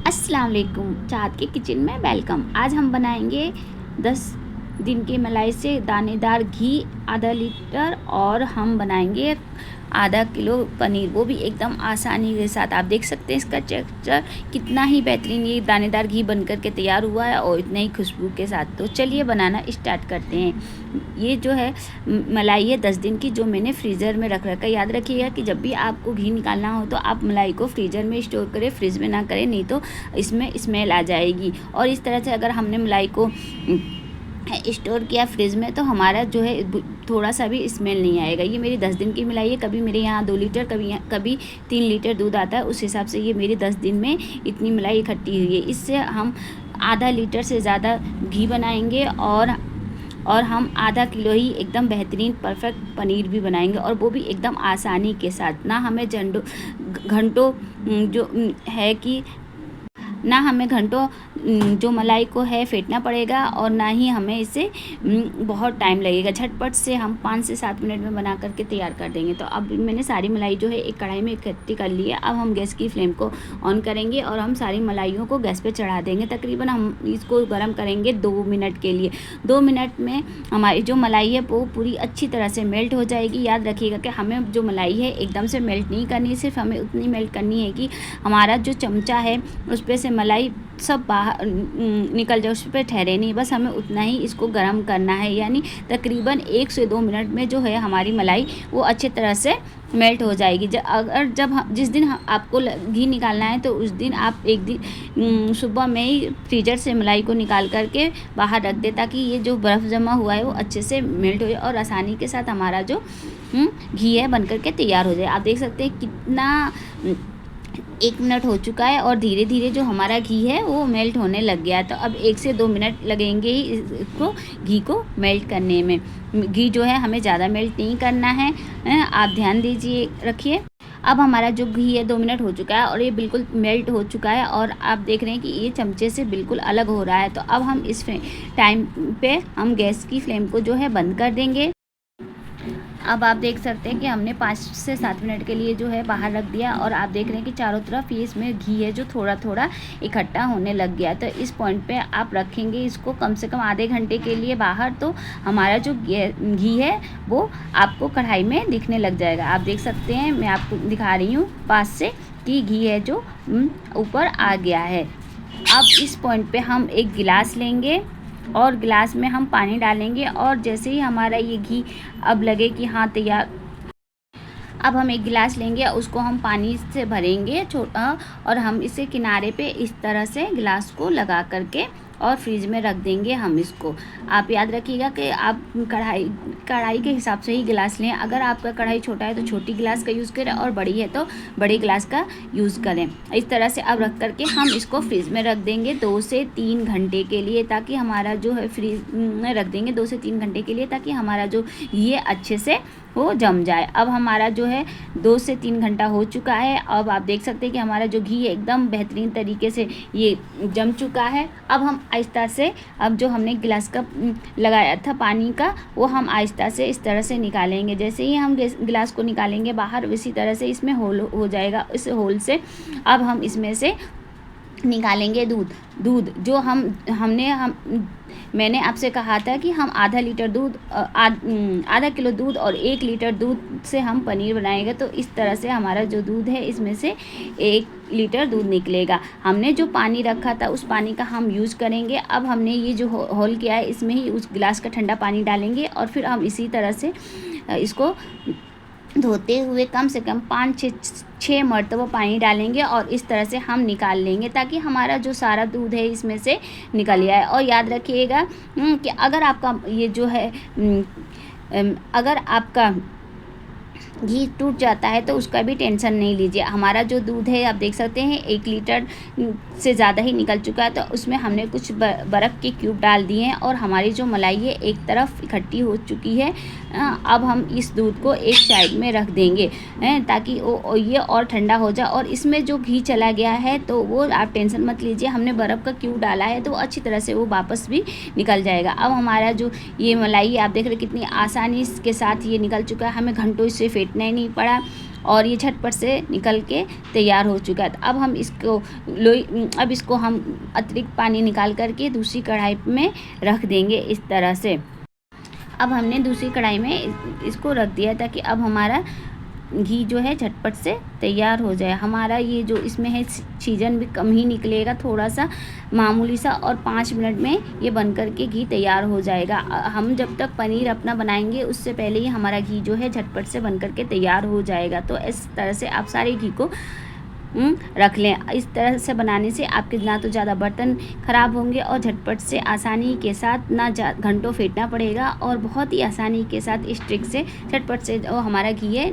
अस्सलाम वालेकुम, चाहत के किचन में वेलकम। आज हम बनाएंगे 10 दिन की मलाई से दानेदार घी आधा लीटर, और हम बनाएंगे आधा किलो पनीर, वो भी एकदम आसानी के साथ। आप देख सकते हैं इसका टेक्सचर कितना ही बेहतरीन ये दानेदार घी बनकर के तैयार हुआ है, और इतने ही खुशबू के साथ। तो चलिए बनाना स्टार्ट करते हैं। ये जो है मलाई है 10 दिन की, जो मैंने फ्रीज़र में रख रखा है। याद रखिएगा कि जब भी आपको घी निकालना हो तो आप मलाई को फ्रीज़र में स्टोर करें, फ्रिज में ना करें, नहीं तो इसमें स्मेल आ जाएगी। और इस तरह से अगर हमने मलाई को स्टोर किया फ्रिज में तो हमारा जो है थोड़ा सा भी स्मेल नहीं आएगा। ये मेरी 10 दिन की मलाई है। कभी मेरे यहाँ 2 लीटर, कभी 3 लीटर दूध आता है, उस हिसाब से ये मेरी 10 दिन में इतनी मलाई इकट्ठी हुई है। इससे हम आधा लीटर से ज़्यादा घी बनाएंगे, और हम आधा किलो ही एकदम बेहतरीन परफेक्ट पनीर भी बनाएंगे, और वो भी एकदम आसानी के साथ। ना हमें घंटों जो है कि ना हमें घंटों जो मलाई को है फेंटना पड़ेगा, और ना ही हमें इसे बहुत टाइम लगेगा। झटपट से हम 5 से 7 मिनट में बना करके तैयार कर देंगे। तो अब मैंने सारी मलाई जो है एक कढ़ाई में इकट्ठी कर ली है। अब हम गैस की फ्लेम को ऑन करेंगे, और हम सारी मलाइयों को गैस पे चढ़ा देंगे। तकरीबन हम इसको गर्म करेंगे 2 मिनट के लिए। 2 मिनट में हमारी जो मलाई है वो पूरी अच्छी तरह से मेल्ट हो जाएगी। याद रखिएगा कि हमें जो मलाई है एकदम से मेल्ट नहीं करनी, सिर्फ हमें उतनी मेल्ट करनी है कि हमारा जो चमचा है उस पर से मलाई सब बाहर निकल जाए, उस पर ठहरे नहीं। बस हमें उतना ही इसको गर्म करना है, यानी तकरीबन 1 से 2 मिनट में जो है हमारी मलाई वो अच्छी तरह से मेल्ट हो जाएगी। जिस दिन आपको घी निकालना है तो उस दिन आप एक दिन सुबह में ही फ्रीजर से मलाई को निकाल करके बाहर रख दें, ताकि ये जो बर्फ़ जमा हुआ है वो अच्छे से मेल्ट हो जाए, और आसानी के साथ हमारा जो घी है बनकर के तैयार हो जाए। आप देख सकते हैं कितना 1 मिनट हो चुका है, और धीरे धीरे जो हमारा घी है वो मेल्ट होने लग गया है। तो अब 1 से 2 मिनट लगेंगे ही इसको घी को मेल्ट करने में। घी जो है हमें ज़्यादा मेल्ट नहीं करना है, आप ध्यान दीजिए, रखिए। अब हमारा जो घी है 2 मिनट हो चुका है, और ये बिल्कुल मेल्ट हो चुका है, और आप देख रहे हैं कि ये चमचे से बिल्कुल अलग हो रहा है। तो अब हम इस टाइम पे हम गैस की फ्लेम को जो है बंद कर देंगे। अब आप देख सकते हैं कि हमने 5 से 7 मिनट के लिए जो है बाहर रख दिया, और आप देख रहे हैं कि चारों तरफ ये इसमें घी है जो थोड़ा थोड़ा इकट्ठा होने लग गया। तो इस पॉइंट पे आप रखेंगे इसको कम से कम आधे घंटे के लिए बाहर, तो हमारा जो घी है वो आपको कढ़ाई में दिखने लग जाएगा। आप देख सकते हैं, मैं आपको दिखा रही हूँ पास से कि घी है जो ऊपर आ गया है। अब इस पॉइंट पे हम एक गिलास लेंगे, और गिलास में हम पानी डालेंगे, और जैसे ही हमारा ये घी अब लगे कि हाँ तैयार, अब हम एक गिलास लेंगे, उसको हम पानी से भरेंगे छोटा, और हम इसे किनारे पे इस तरह से गिलास को लगा करके और फ्रिज में रख देंगे हम इसको। आप याद रखिएगा कि आप कढ़ाई के हिसाब से ही गिलास लें। अगर आपका कढ़ाई छोटा है तो छोटी गिलास का यूज़ करें, और बड़ी है तो बड़े गिलास का यूज़ करें। इस तरह से अब रख करके हम इसको फ्रिज में रख देंगे 2 से 3 घंटे के लिए, ताकि हमारा जो है फ्रिज में रख देंगे 2 से 3 घंटे के लिए, ताकि हमारा जो ये अच्छे से वो जम जाए। अब हमारा जो है 2 से 3 घंटा हो चुका है। अब आप देख सकते हैं कि हमारा जो घी है एकदम बेहतरीन तरीके से ये जम चुका है। अब हम आहिस्ता से, अब जो हमने गिलास का लगाया था पानी का, वो हम आहिस्ता से इस तरह से निकालेंगे। जैसे ही हम गिलास को निकालेंगे बाहर, उसी तरह से इसमें होल हो जाएगा। इस होल से अब हम इसमें से निकालेंगे दूध जो मैंने आपसे कहा था कि हम आधा लीटर दूध, आधा किलो दूध और 1 लीटर दूध से हम पनीर बनाएंगे। तो इस तरह से हमारा जो दूध है इसमें से 1 लीटर दूध निकलेगा। हमने जो पानी रखा था उस पानी का हम यूज़ करेंगे। अब हमने ये जो होल किया है इसमें ही उस गिलास का ठंडा पानी डालेंगे, और फिर हम इसी तरह से इसको धोते हुए कम से कम 5-6 मरतबा पानी डालेंगे, और इस तरह से हम निकाल लेंगे, ताकि हमारा जो सारा दूध है इसमें से निकल जाए। और याद रखिएगा कि अगर आपका ये जो है अगर आपका घी टूट जाता है तो उसका भी टेंशन नहीं लीजिए। हमारा जो दूध है आप देख सकते हैं 1 लीटर से ज़्यादा ही निकल चुका है। तो उसमें हमने कुछ बर्फ़ के क्यूब डाल दिए हैं, और हमारी जो मलाई है एक तरफ इकट्ठी हो चुकी है। अब हम इस दूध को एक साइड में रख देंगे, ताकि ये और ठंडा हो जाए। और इसमें जो घी चला गया है तो वो आप टेंशन मत लीजिए, हमने बर्फ़ का क्यूब डाला है तो अच्छी तरह से वो वापस भी निकल जाएगा। अब हमारा जो ये मलाई आप देख रहे कितनी आसानी के साथ ये निकल चुका है, हमें घंटों इससे फेंटना ही नहीं पड़ा। और ये झटपट से निकल के तैयार हो चुका है। अब हम इसको हम अतिरिक्त पानी निकाल करके दूसरी कढ़ाई में रख देंगे इस तरह से। अब हमने दूसरी कढ़ाई में इसको रख दिया ताकि अब हमारा घी जो है झटपट से तैयार हो जाए। हमारा ये जो इसमें है सीजन भी कम ही निकलेगा, थोड़ा सा मामूली सा, और 5 मिनट में ये बन कर के घी तैयार हो जाएगा। हम जब तक पनीर अपना बनाएंगे उससे पहले ही हमारा घी जो है झटपट से बन कर के तैयार हो जाएगा। तो इस तरह से आप सारे घी को रख लें। इस तरह से बनाने से आपके ना तो ज़्यादा बर्तन ख़राब होंगे और झटपट से आसानी के साथ ना घंटों फेंटना पड़ेगा, और बहुत ही आसानी के साथ इस ट्रिक से झटपट से जो हमारा घी है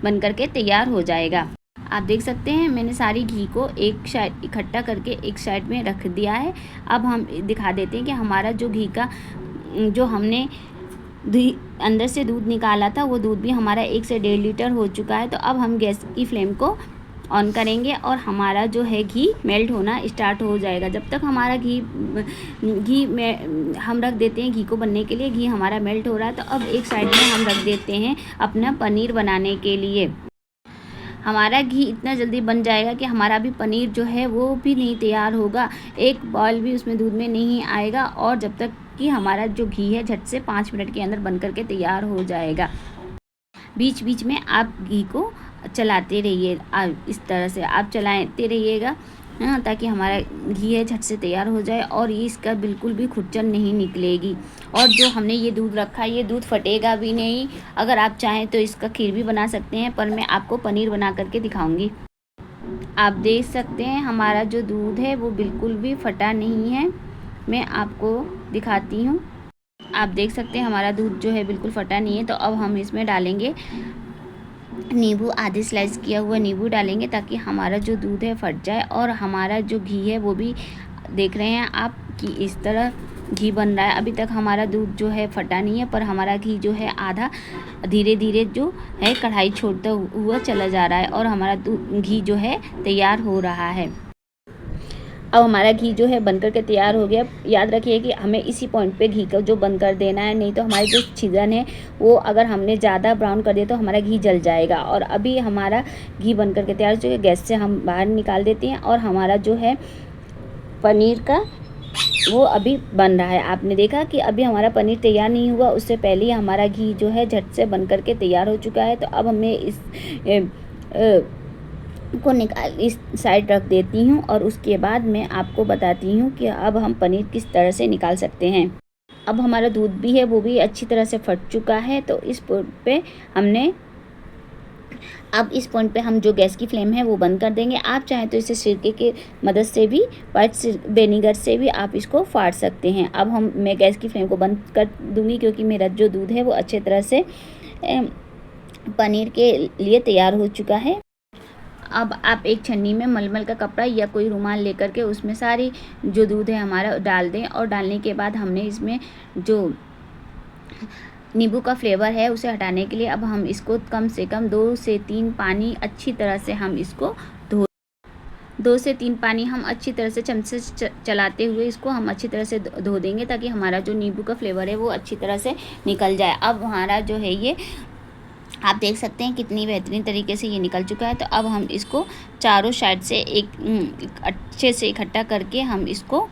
बन करके तैयार हो जाएगा। आप देख सकते हैं मैंने सारी घी को एक साइड इकट्ठा करके एक साइड में रख दिया है। अब हम दिखा देते हैं कि हमारा जो घी का जो हमने अंदर से दूध निकाला था वो दूध भी हमारा 1 से 1.5 लीटर हो चुका है। तो अब हम गैस की फ्लेम को ऑन करेंगे और हमारा जो है घी मेल्ट होना स्टार्ट हो जाएगा। जब तक हमारा घी में हम रख देते हैं घी को बनने के लिए, घी हमारा मेल्ट हो रहा है। तो अब एक साइड में हम रख देते हैं अपना पनीर बनाने के लिए। हमारा घी इतना जल्दी बन जाएगा कि हमारा भी पनीर जो है वो भी नहीं तैयार होगा, एक बॉयल भी उसमें दूध में नहीं आएगा, और जब तक कि हमारा जो घी है झट से 5 मिनट के अंदर बन करके तैयार हो जाएगा। बीच बीच में आप घी को चलाते रहिए, इस तरह से आप चलाते रहिएगा ताकि हमारा घी है झट से तैयार हो जाए और ये इसका बिल्कुल भी खुरचन नहीं निकलेगी। और जो हमने ये दूध रखा है ये दूध फटेगा भी नहीं। अगर आप चाहें तो इसका खीर भी बना सकते हैं, पर मैं आपको पनीर बना करके दिखाऊंगी। आप देख सकते हैं हमारा जो दूध है वो बिल्कुल भी फटा नहीं है। मैं आपको दिखाती हूँ। आप देख सकते हैं हमारा दूध जो है बिल्कुल फटा नहीं है। तो अब हम इसमें डालेंगे नींबू, आधे स्लाइस किया हुआ नींबू डालेंगे ताकि हमारा जो दूध है फट जाए, और हमारा जो घी है वो भी देख रहे हैं आप कि इस तरह घी बन रहा है। अभी तक हमारा दूध जो है फटा नहीं है, पर हमारा घी जो है आधा धीरे धीरे जो है कढ़ाई छोड़ता हुआ चला जा रहा है और हमारा घी जो है तैयार हो रहा है। अब हमारा घी जो है बनकर के तैयार हो गया। याद रखिए कि हमें इसी पॉइंट पे घी का जो बंद कर देना है, नहीं तो हमारी जो छिदन है वो अगर हमने ज़्यादा ब्राउन कर दिया तो हमारा घी जल जाएगा। और अभी हमारा घी बनकर के तैयार हो चुका है। गैस से हम बाहर निकाल देते हैं और हमारा जो है पनीर का वो अभी बन रहा है। आपने देखा कि अभी हमारा पनीर तैयार नहीं हुआ, उससे पहले ही हमारा घी जो है झट से बन करके तैयार हो चुका है। तो अब हमें इस को निकाल इस साइड रख देती हूँ और उसके बाद मैं आपको बताती हूँ कि अब हम पनीर किस तरह से निकाल सकते हैं। अब हमारा दूध भी है वो भी अच्छी तरह से फट चुका है। तो इस पॉइंट पे हम जो गैस की फ्लेम है वो बंद कर देंगे। आप चाहें तो इसे सिरके की मदद से भी, व्हाइट विनेगर से भी आप इसको फाड़ सकते हैं। अब मैं गैस की फ्लेम को बंद कर दूँगी क्योंकि मेरा जो दूध है वो अच्छे तरह से पनीर के लिए तैयार हो चुका है। अब आप एक छन्नी में मलमल का कपड़ा या कोई रुमाल लेकर के उसमें सारी जो दूध है हमारा डाल दें, और डालने के बाद हमने इसमें जो नींबू का फ्लेवर है उसे हटाने के लिए अब हम इसको कम से कम 2 से 3 पानी अच्छी तरह से हम इसको 2 से 3 पानी हम अच्छी तरह से चमचे से चलाते हुए इसको हम अच्छी तरह से धो देंगे ताकि हमारा जो नींबू का फ्लेवर है वो अच्छी तरह से निकल जाए। अब हमारा जो है ये आप देख सकते हैं कितनी बेहतरीन तरीके से ये निकल चुका है। तो अब हम इसको चारों साइड से एक अच्छे से इकट्ठा करके हम इसको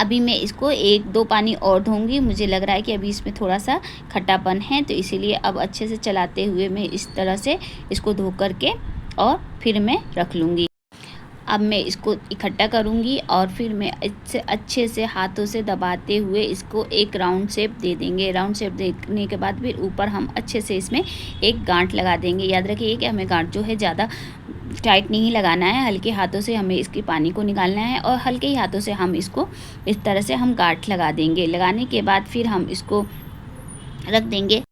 अभी मैं इसको 1-2 पानी और धोऊंगी। मुझे लग रहा है कि अभी इसमें थोड़ा सा खट्टापन है, तो इसीलिए अब अच्छे से चलाते हुए मैं इस तरह से इसको धो करके और फिर मैं रख लूँगी। अब मैं इसको इकट्ठा करूँगी और फिर मैं इससे अच्छे से हाथों से दबाते हुए इसको एक राउंड शेप दे देंगे। राउंड शेप देने के बाद फिर ऊपर हम अच्छे से इसमें एक गांठ लगा देंगे। याद रखिए कि हमें गांठ जो है ज़्यादा टाइट नहीं लगाना है, हल्के हाथों से हमें इसके पानी को निकालना है और हल्के ही हाथों से हम इसको इस तरह से हम गांठ लगा देंगे। लगाने के बाद फिर हम इसको रख देंगे।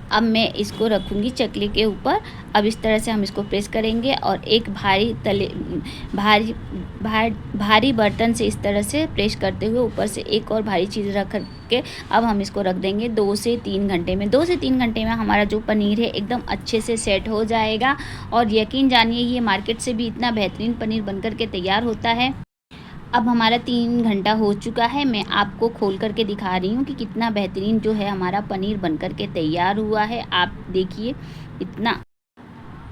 अब मैं इसको रखूँगी चकली के ऊपर। अब इस तरह से हम इसको प्रेस करेंगे और एक भारी बर्तन से इस तरह से प्रेस करते हुए ऊपर से एक और भारी चीज़ रख के अब हम इसको रख देंगे 2 से 3 घंटे में। 2 से 3 घंटे में हमारा जो पनीर है एकदम अच्छे से सेट हो जाएगा और यकीन जानिए ये मार्केट से भी इतना बेहतरीन पनीर बनकर के तैयार होता है। अब हमारा 3 घंटा हो चुका है। मैं आपको खोल करके दिखा रही हूँ कि कितना बेहतरीन जो है हमारा पनीर बनकर के तैयार हुआ है। आप देखिए इतना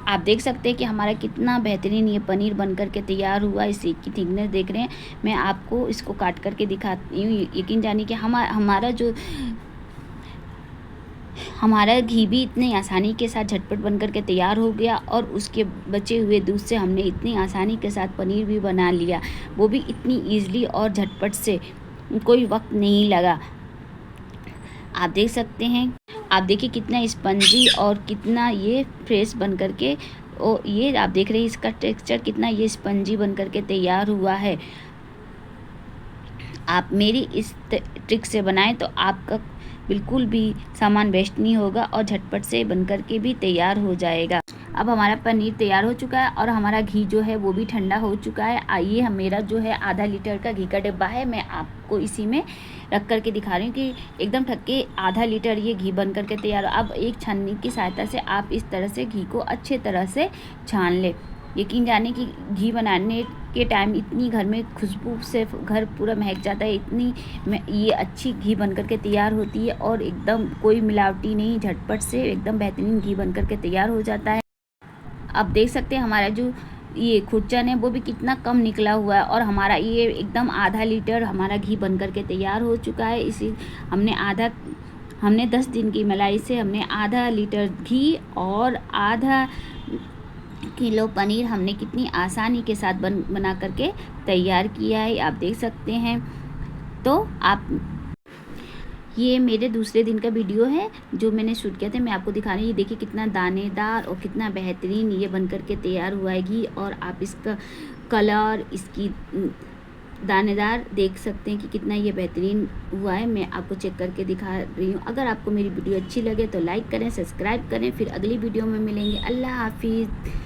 आप देख सकते हैं कि हमारा कितना बेहतरीन ये पनीर बन कर के तैयार हुआ। इसी की थिकनेस देख रहे हैं। मैं आपको इसको काट करके दिखाती हूँ। यकीन जानिए कि हमारा घी भी इतनी आसानी के साथ झटपट बन कर के तैयार हो गया और उसके बचे हुए दूध से हमने इतनी आसानी के साथ पनीर भी बना लिया, वो भी इतनी ईज़िली और झटपट से, कोई वक्त नहीं लगा। आप देख सकते हैं, आप देखिए कितना स्पंजी और कितना ये फ्रेश बन कर के, ये आप देख रहे हैं इसका टेक्सचर कितना ये स्पंजी बन कर के तैयार हुआ है। आप मेरी इस ट्रिक से बनाएं तो आपका बिल्कुल भी सामान वेस्ट नहीं होगा और झटपट से बनकर के भी तैयार हो जाएगा। अब हमारा पनीर तैयार हो चुका है और हमारा घी जो है वो भी ठंडा हो चुका है। आइए, मेरा जो है आधा लीटर का घी का डिब्बा है, मैं आपको इसी में रख करके दिखा रही हूँ कि एकदम ठक्के आधा लीटर ये घी बन करके तैयार। अब एक छन्नी की सहायता से आप इस तरह से घी को अच्छे तरह से छान लें। यकीन जाने कि घी बनाने के टाइम इतनी घर में खुशबू से घर पूरा महक जाता है, इतनी ये अच्छी घी बन कर के तैयार होती है और एकदम कोई मिलावटी नहीं, झटपट से एकदम बेहतरीन घी बन कर के तैयार हो जाता है। आप देख सकते हैं हमारा जो ये खुरचन है वो भी कितना कम निकला हुआ है और हमारा ये एकदम आधा लीटर हमारा घी बन कर के तैयार हो चुका है। हमने 10 दिन की मलाई से हमने आधा लीटर घी और आधा किलो पनीर हमने कितनी आसानी के साथ बना करके तैयार किया है, आप देख सकते हैं। तो आप ये मेरे दूसरे दिन का वीडियो है जो मैंने शूट किया था, मैं आपको दिखा रही हूँ। ये देखिए कितना दानेदार और कितना बेहतरीन ये बन करके तैयार हुआ है घी, और आप इसका कलर, इसकी दानेदार देख सकते हैं कि कितना ये बेहतरीन हुआ है। मैं आपको चेक करके दिखा रही हूँ। अगर आपको मेरी वीडियो अच्छी लगे तो लाइक करें, सब्सक्राइब करें। फिर अगली वीडियो में मिलेंगे। अल्लाह हाफिज़।